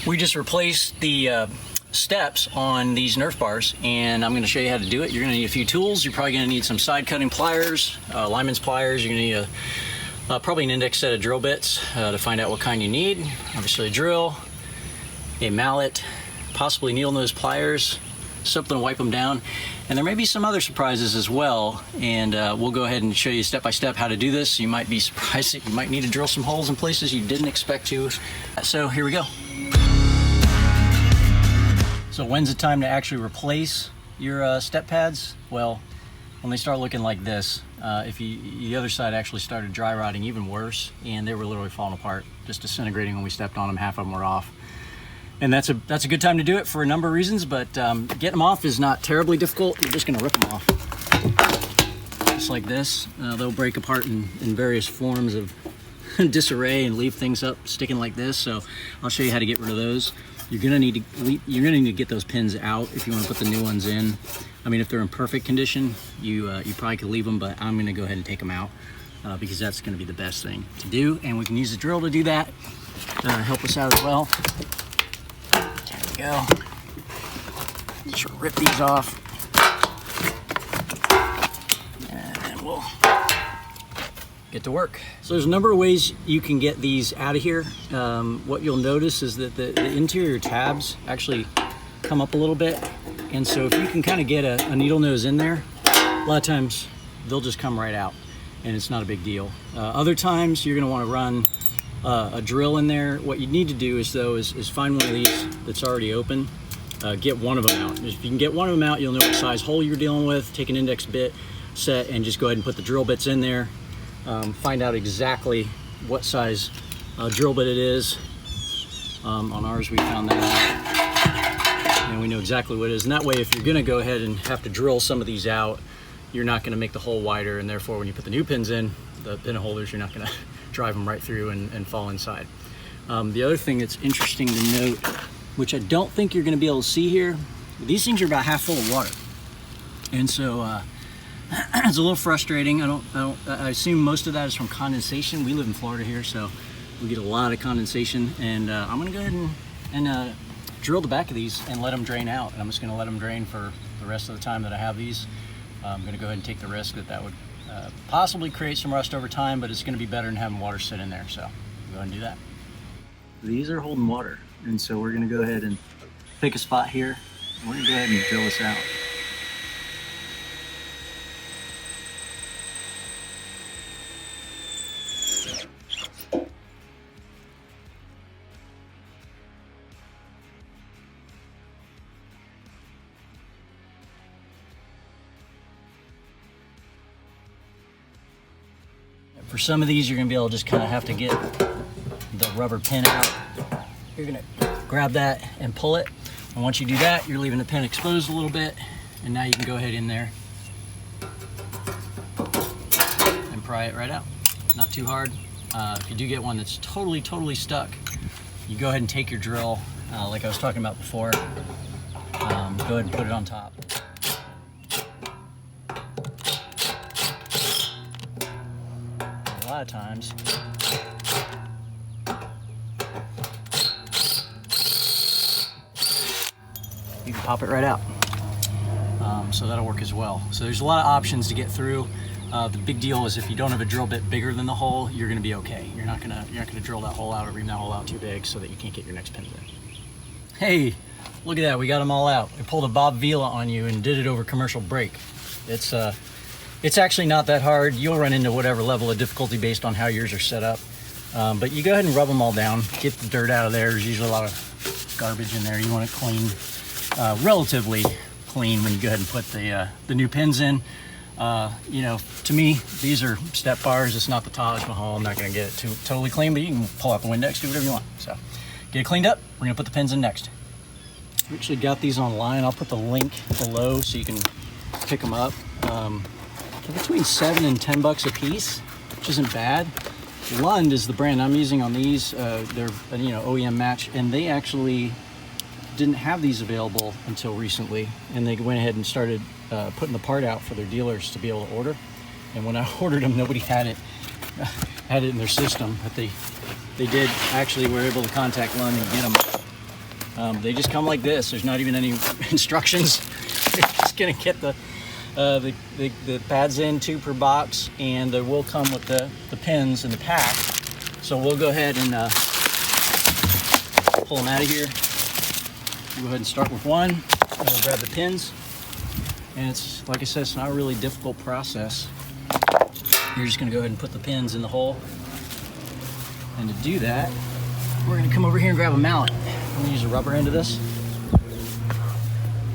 We just replaced the steps on these Nerf bars, and I'm going to show you how to do it. You're going to need a few tools. You're probably going to need some side cutting pliers, lineman's pliers. You're going to need probably an index set of drill bits to find out what kind you need. Obviously a drill, a mallet, possibly needle nose pliers, something to wipe them down. And there may be some other surprises as well, and we'll go ahead and show you step by step how to do this. You might be surprised that you might need to drill some holes in places you didn't expect to. So here we go. So when's the time to actually replace your step pads? Well, when they start looking like this. The other side actually started dry rotting even worse, and they were literally falling apart, just disintegrating when we stepped on them. Half of them were off. And that's a good time to do it for a number of reasons, but getting them off is not terribly difficult. You're just gonna rip them off. Just like this. They'll break apart in various forms of disarray and leave things up sticking like this, so I'll show you how to get rid of those. You're gonna need to get those pins out if you want to put the new ones in. I mean, if they're in perfect condition, you probably could leave them, but I'm gonna go ahead and take them out because that's gonna be the best thing to do, and we can use the drill to do that. Help us out as well. Go. Just rip these off, and then we'll get to work. So there's a number of ways you can get these out of here. What you'll notice is that the interior tabs actually come up a little bit, and so if you can kind of get a needle nose in there, a lot of times they'll just come right out, and it's not a big deal. Other times you're going to want to run a drill in there. What you need to do is find one of these that's already open, get one of them out. If you can get one of them out, you'll know what size hole you're dealing with. Take an index bit set and just go ahead and put the drill bits in there. Find out exactly what size drill bit it is. On ours we found that out, and we know exactly what it is. And that way, if you're gonna go ahead and have to drill some of these out, you're not gonna make the hole wider, and therefore when you put the new pins in, the pin holders, you're not gonna drive them right through and fall inside. The other thing that's interesting to note, which I don't think you're going to be able to see here, these things are about half full of water, and so it's a little frustrating. I assume most of that is from condensation. We live in Florida here, so we get a lot of condensation, and I'm going to go ahead and drill the back of these and let them drain out. And I'm just going to let them drain for the rest of the time that I have these. I'm going to go ahead and take the risk that would possibly create some rust over time, but it's going to be better than having water sit in there, so go ahead and do that. These are holding water, and so we're going to go ahead and pick a spot here, and we're going to go ahead and drill this out. For some of these, you're going to be able to just kind of have to get the rubber pin out. You're going to grab that and pull it. And once you do that, you're leaving the pin exposed a little bit. And now you can go ahead in there and pry it right out. Not too hard. If you do get one that's totally stuck, you go ahead and take your drill, like I was talking about before. Go ahead and put it on top. A lot of times you can pop it right out, so that'll work as well. So there's a lot of options to get through. The big deal is if you don't have a drill bit bigger than the hole, you're going to be okay. You're not gonna drill that hole out or ream that hole out too big so that you can't get your next pins in. Hey, look at that, we got them all out. We pulled a Bob Vila on you and did it over commercial break. It's actually not that hard. You'll run into whatever level of difficulty based on how yours are set up. But you go ahead and rub them all down, get the dirt out of there. There's usually a lot of garbage in there. You want it clean, relatively clean when you go ahead and put the new pins in. You know, to me, these are step bars. It's not the Taj Mahal. I'm not gonna get it totally clean, but you can pull out the Windex, do whatever you want. So get it cleaned up. We're gonna put the pins in next. We actually got these online. I'll put the link below so you can pick them up. They're between $7 and $10 a piece, which isn't bad. Lund is the brand I'm using on these. They're OEM match, and they actually didn't have these available until recently, and they went ahead and started putting the part out for their dealers to be able to order. And when I ordered them, nobody had it in their system, but they did actually were able to contact Lund and get them. They just come like this. There's not even any instructions. You're just gonna get the pads in, 2 per box, and they will come with the pins in the pack. So we'll go ahead and pull them out of here. We'll go ahead and start with one. We'll grab the pins. And it's, like I said, it's not a really difficult process. You're just gonna go ahead and put the pins in the hole. And to do that, we're gonna come over here and grab a mallet. I'm gonna use a rubber end of this.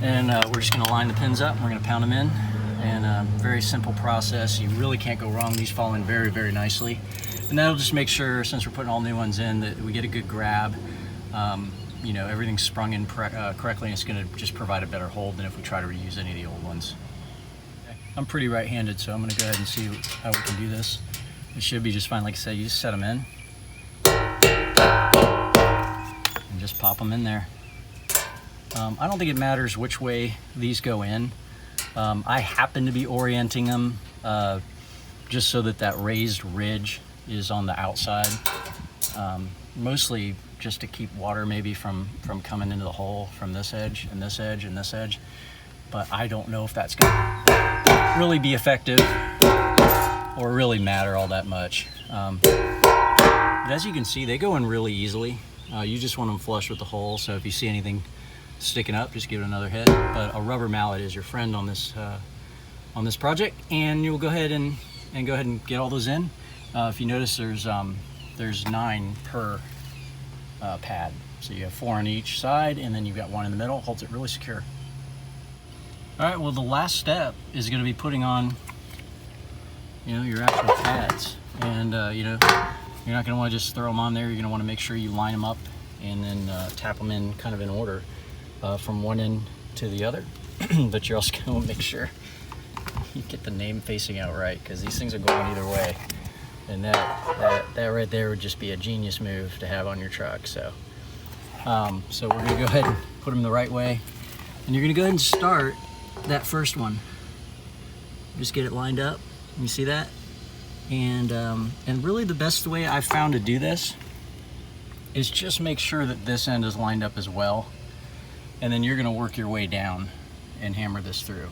And we're just gonna line the pins up. We're gonna pound them in. And very simple process. You really can't go wrong. These fall in very, very nicely. And that'll just make sure, since we're putting all new ones in, that we get a good grab. You know, everything's sprung in correctly, and it's gonna just provide a better hold than if we try to reuse any of the old ones. Okay. I'm pretty right-handed, so I'm gonna go ahead and see how we can do this. It should be just fine. Like I said, you just set them in. And just pop them in there. I don't think it matters which way these go in. I happen to be orienting them just so that raised ridge is on the outside. Mostly just to keep water maybe from coming into the hole from this edge and this edge and this edge. But I don't know if that's gonna really be effective or really matter all that much. But as you can see, they go in really easily. You just want them flush with the hole, so if you see anything sticking up, just give it another hit. But a rubber mallet is your friend on this project, and you'll go ahead and get all those in. If you notice, there's 9 per pad, so you have 4 on each side, and then you've got 1 in the middle. Holds it really secure. All right, well, the last step is going to be putting on, you know, your actual pads, and you know, you're not going to want to just throw them on there. You're going to want to make sure you line them up and then tap them in kind of in order from one end to the other. But you're also going to want to make sure you get the name facing out right, because these things are going either way. And that right there would just be a genius move to have on your truck. So, so we're gonna go ahead and put them the right way. And you're gonna go ahead and start that first one. Just get it lined up. You see that? And really the best way I've found to do this is just make sure that this end is lined up as well. And then you're gonna work your way down and hammer this through.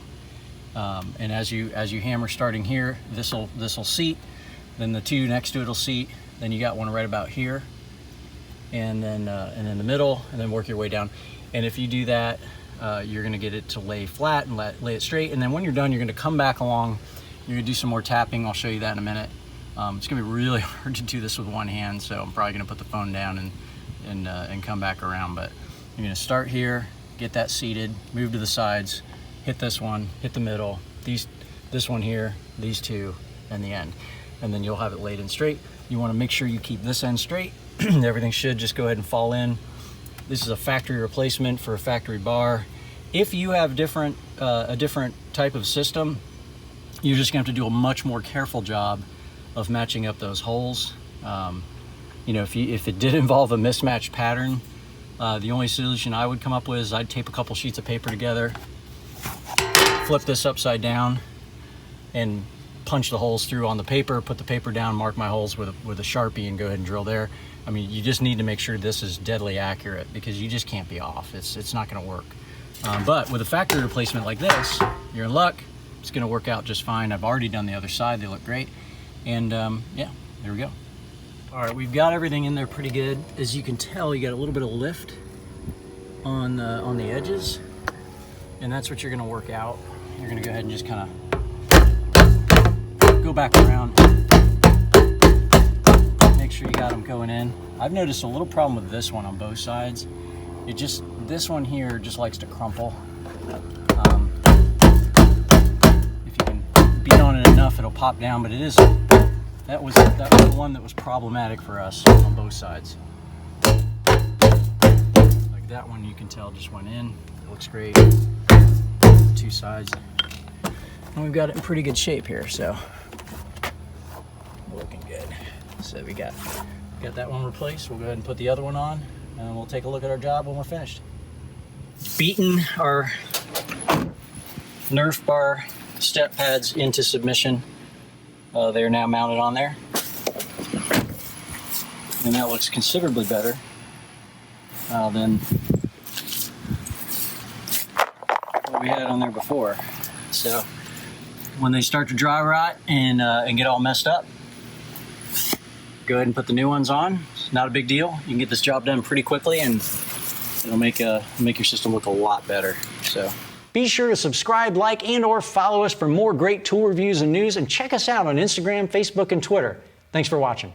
And as you hammer starting here, this'll seat. Then the 2 next to it will seat. Then you got one right about here, and then in the middle, and then work your way down. And if you do that, you're going to get it to lay flat and lay it straight. And then when you're done, you're going to come back along. You're going to do some more tapping. I'll show you that in a minute. It's going to be really hard to do this with one hand, so I'm probably going to put the phone down and come back around. But you're going to start here, get that seated, move to the sides, hit this one, hit the middle, this one here, these 2, and the end. And then you'll have it laid in straight. You want to make sure you keep this end straight. Everything should just go ahead and fall in. This is a factory replacement for a factory bar. If you have a different type of system, you're just gonna have to do a much more careful job of matching up those holes. You know, if it did involve a mismatched pattern, the only solution I would come up with is I'd tape a couple sheets of paper together, flip this upside down, and punch the holes through on the paper, put the paper down, mark my holes with a Sharpie, and go ahead and drill there. I mean, you just need to make sure this is deadly accurate, because you just can't be off. It's not gonna work. But with a factory replacement like this, you're in luck. It's gonna work out just fine. I've already done the other side. They look great. And yeah, there we go. All right, we've got everything in there pretty good. As you can tell, you got a little bit of lift on the edges, and that's what you're gonna work out. You're gonna go ahead and just kind of go back around, make sure you got them going in. I've noticed a little problem with this one on both sides. This one here just likes to crumple. If you can beat on it enough, it'll pop down, but that was the one that was problematic for us on both sides. Like that one, you can tell just went in. It looks great. 2 sides. And we've got it in pretty good shape here, so looking good. So we got that one replaced. We'll go ahead and put the other one on, and we'll take a look at our job when we're finished. Beaten our Nerf Bar step pads into submission. They're now mounted on there, and that looks considerably better than what we had on there before. So when they start to dry rot and get all messed up, go ahead and put the new ones on. It's not a big deal. You can get this job done pretty quickly, and it'll make your system look a lot better. So be sure to subscribe, like, and/or follow us for more great tool reviews and news, and check us out on Instagram, Facebook, and Twitter. Thanks for watching.